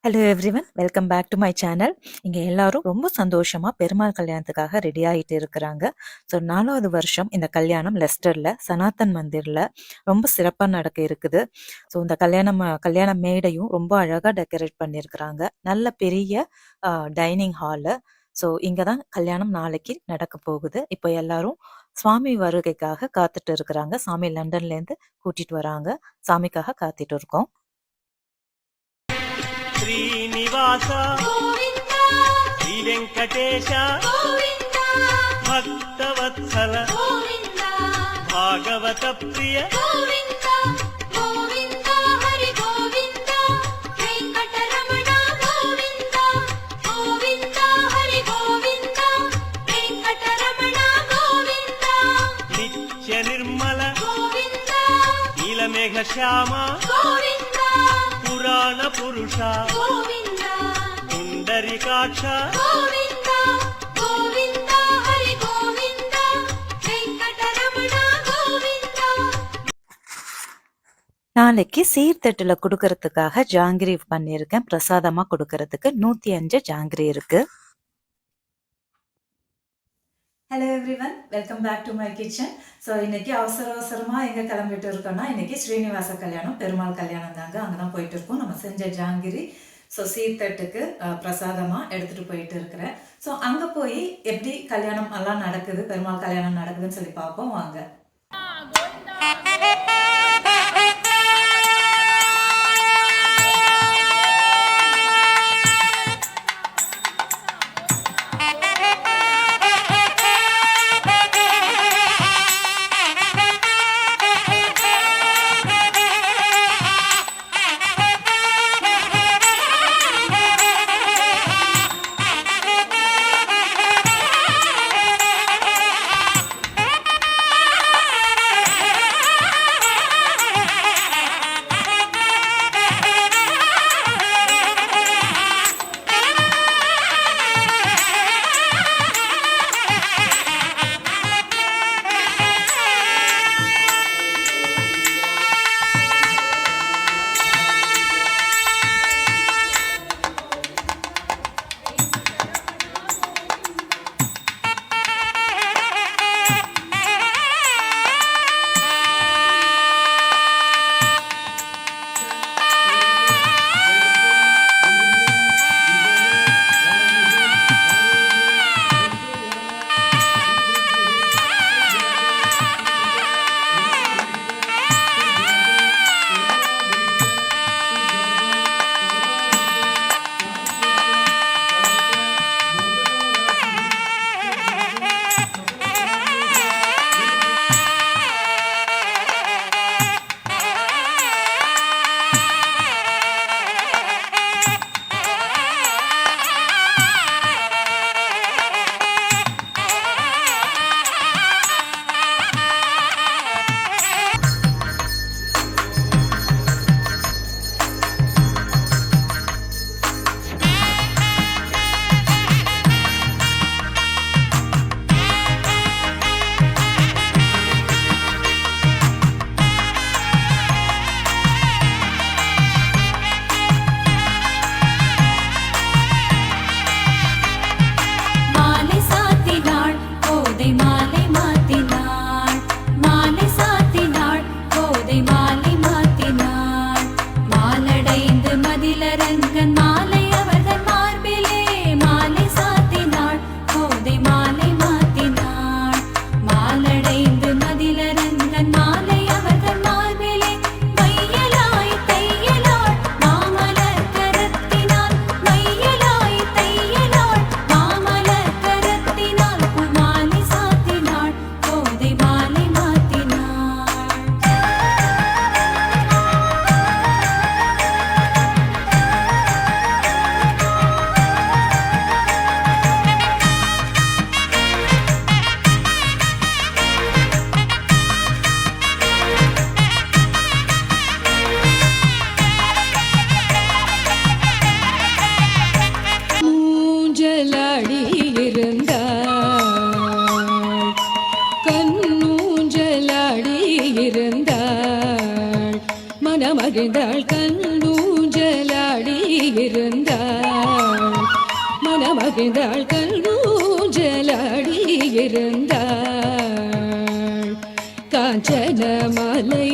Hello everyone, welcome back to my channel. இங்கே எல்லாரும் ரொம்ப சந்தோஷமாக பெருமாள் கல்யாணத்துக்காக ரெடி ஆகிட்டு இருக்கிறாங்க. ஸோ 4வது வருஷம் இந்த கல்யாணம் லெஸ்டரில் சனாத்தன் மந்திரில் ரொம்ப சிறப்பாக நடக்க இருக்குது. ஸோ இந்த கல்யாண மேடையும் ரொம்ப அழகாக டெக்கரேட் பண்ணியிருக்கிறாங்க. நல்ல பெரிய டைனிங் ஹாலு. ஸோ இங்கே தான் கல்யாணம் நாளைக்கு நடக்க போகுது. இப்போ எல்லாரும் சுவாமி வருகைக்காக காத்துட்டு இருக்கிறாங்க. சாமி லண்டன்லேருந்து கூட்டிட்டு வராங்க. சாமிக்காக காத்துட்டு இருக்கோம். శ్రీనివాస శ్రీ వెంకటేశ భక్తవత్సల భాగవత ప్రియ నిత్య నిర్మల నీలమేఘ శ్యామ పురాణ పురుష పుండరీకాక్ష நாளைக்கு சீர்தட்டுல கொடுக்கறதுக்காக ஜாங்கிரி பண்ணியிருக்கேன். பிரசாதமா கொடுக்கறதுக்கு 105 ஜாங்கிரி இருக்கு. Hello everyone, welcome back to my kitchen. So இன்னைக்கு அவசரமாக எங்கே கிளம்பிட்டு இருக்கோம்னா, இன்னைக்கு ஸ்ரீனிவாச கல்யாணம், பெருமாள் கல்யாணம் தாங்க. அங்கே தான் போயிட்டு இருக்கோம். நம்ம செஞ்ச ஜாங்கிரி ஸோ சீர்தட்டுக்கு பிரசாதமாக எடுத்துகிட்டு போயிட்டு இருக்கிறேன். ஸோ அங்கே போய் எப்படி கல்யாணம் எல்லாம் நடக்குது, பெருமாள் கல்யாணம் நடக்குதுன்னு சொல்லி பார்ப்போம் வாங்க. மகிழ்ந்தாள் கண்ணூஞ்சலாடி இருந்த மனமகிழ்ந்தாள் கல்வூஞ்சலாடி இருந்தாள் காஞ்சன மாலை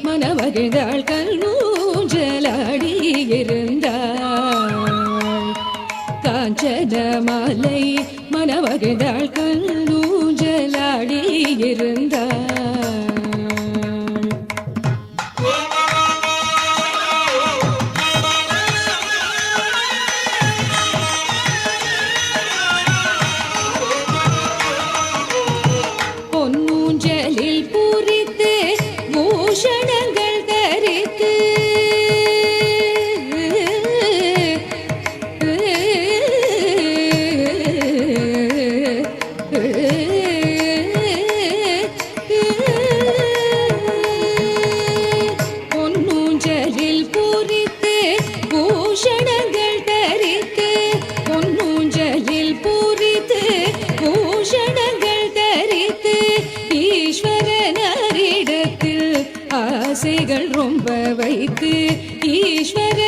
மனமகிழ்ந்தாள் கல்வூஞ்சலாடி இருந்தாள் காஞ்சன மாலை மனமகிழ்ந்தாள் கல்வூஞ்சலாடி இருந்தாள் பொன்னூஞ்சலில் பூரித்து பூஷணங்கள் தரித்து பொன்னூஞ்சலில் பூரித்து பூஷணங்கள் தரித்து பொன்னூஞ்சலில் பூரித்து பூஷணங்கள் தரித்து ஈஸ்வரனாரிடத்தில் ஆசைகள் ரொம்ப வைத்து ஈஸ்வரனாரிடத்தில்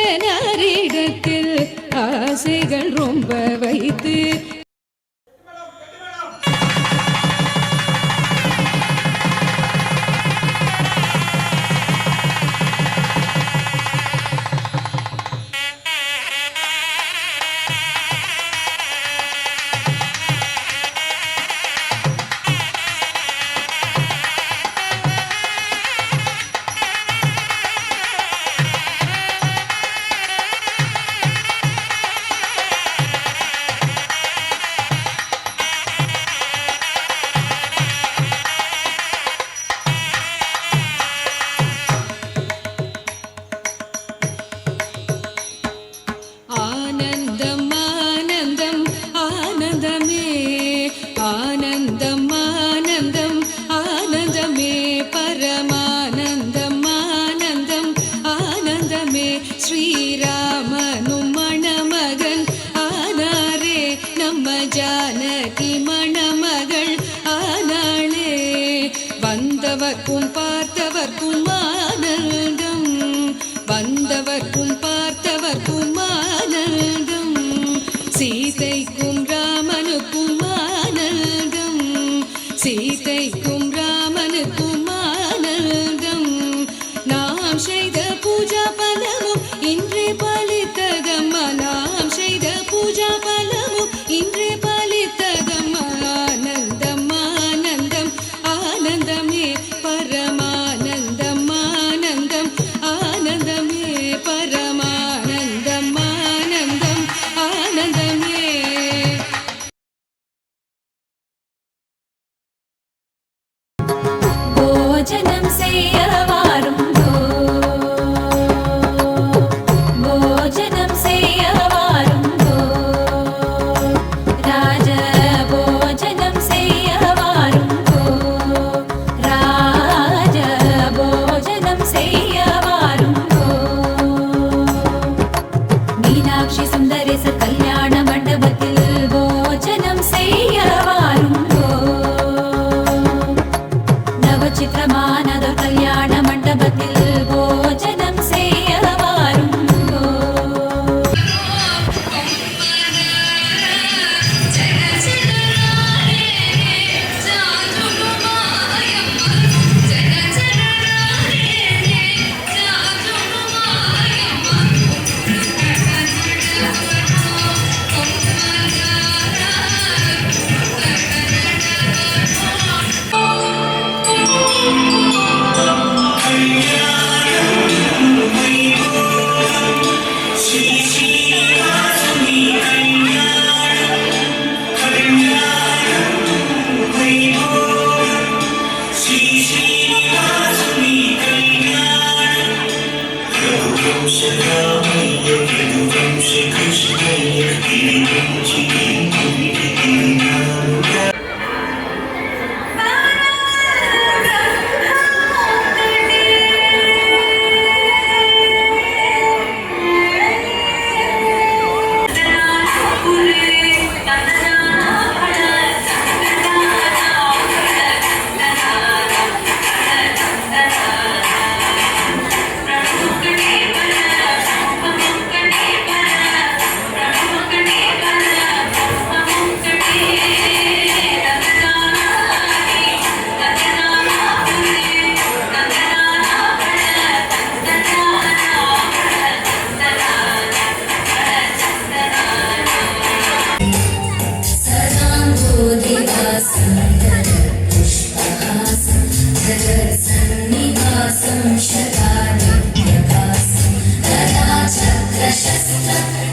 ஆசைகள் ரொம்ப வைத்து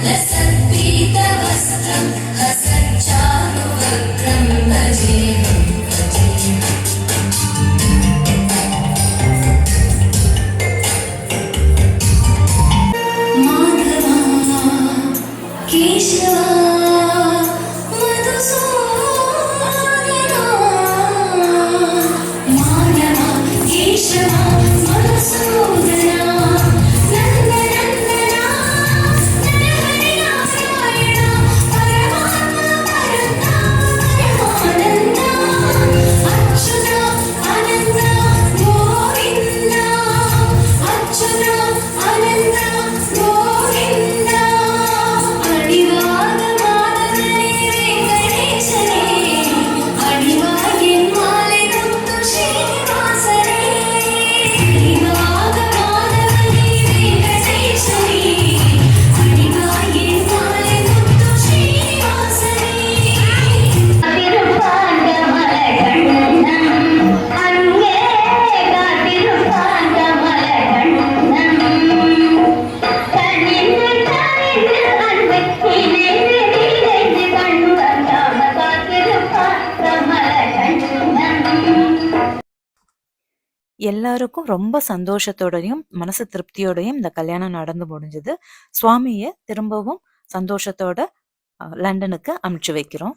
लसत्पीतवस्त्रं हसच्चारुवक्त्रं भजेऽहं माधवा केशवा मधुसूदना माधवा केशवा मधुसूदना नन्दनन्दना नरहरिनारायणा परमात्मा परमानन्दा अच्युता अनन्ता गोविन्दा अच्युता अनन्ता गोविन्दा अडिवाग माधवने वेङ्कटेशने अडिवागिन् माले मुत्तु श्रीनिवासने अडिवाग माधवने वेङ्कटेशने अडिवागिन् माले मुत्तु श्रीनिवासने எல்லாருக்கும் ரொம்ப சந்தோஷத்தோடையும் மனசு திருப்தியோடையும் இந்த கல்யாணம் நடந்து முடிஞ்சது. சுவாமியை திரும்பவும் சந்தோஷத்தோட லண்டனுக்கு அனுப்பிச்சு வைக்கிறோம்.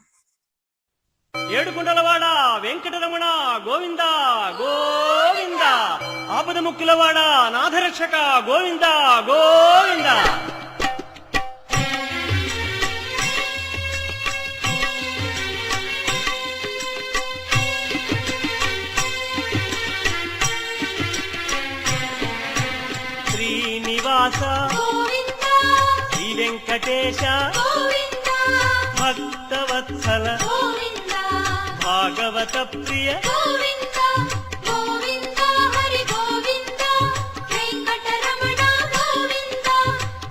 ఏడుకొండలవాడ వెంకటరమణ గోవింద గోవింద ఆపద ముక్కులవాడ నాథరక్షక గోవింద గోవింద. శ్రీనివాస गोविन्दा శ్రీ వెంకటేశ गोविन्दा భక్తవత్సల गोविन्दा భాగవత ప్రియ गोविन्दा गोविन्दा हरि गोविन्दा वेङ्कटरमण गोविन्दा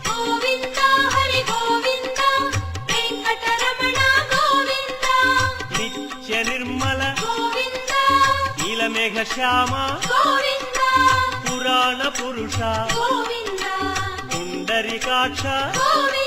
गोविन्दा हरि गोविन्दा वेङ्कटरमण गोविन्दा నిత్య నిర్మల गोविन्दा నీలమేఘ శ్యామ गोविन्दा పురాణ పురుష गोविन्दा పుండరీకాక్ష गोविन्दा